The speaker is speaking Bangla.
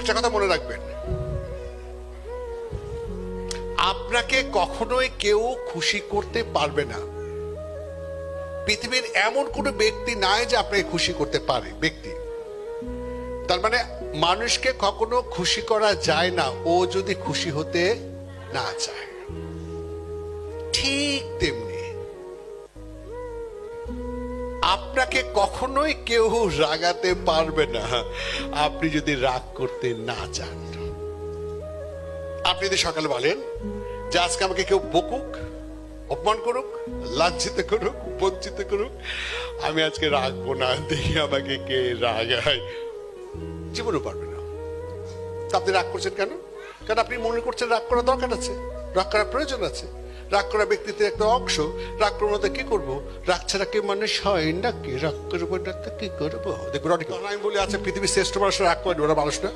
একটা কথা মনে রাখবেন, আপনাকে কখনোই কেউ খুশি করতে পারবে না। পৃথিবীর এমন কোনো ব্যক্তি নাই যে আপনাকে খুশি করতে পারে ব্যক্তি। তার মানে মানুষকে কখনো খুশি করা যায় না ও যদি খুশি হতে না চায়। ঠিক তেমনি আপনাকে কখনোই কেউ রাগাতে পারবে না আপনি যদি রাগ করতে না চান। আপনি যদি সকালে বলেন যে আজকে আমাকে কেউ বকুক, অপমান করুক, লাঞ্ছিত করুক, বঞ্চিত করুক, আমি আজকে রাগবো না, দেখি আমাকে কে রাগায়, জীবনও পারবে না। আপনি রাগ করছেন কেন? কারণ আপনি মনে করছেন রাগ করার দরকার আছে, রাগ করার প্রয়োজন আছে। রাগ করা ব্যক্তিত্বের একটা অংশ। রাগ করবো না কি করবো? রাগ ছাড়া কি মানুষ হয় নাকি? রাগ করবো না তো কি করবো? দেখুন, আমি বলি আছে পৃথিবীর শ্রেষ্ঠ মানুষ রাগ করে, ওরা মানুষ না।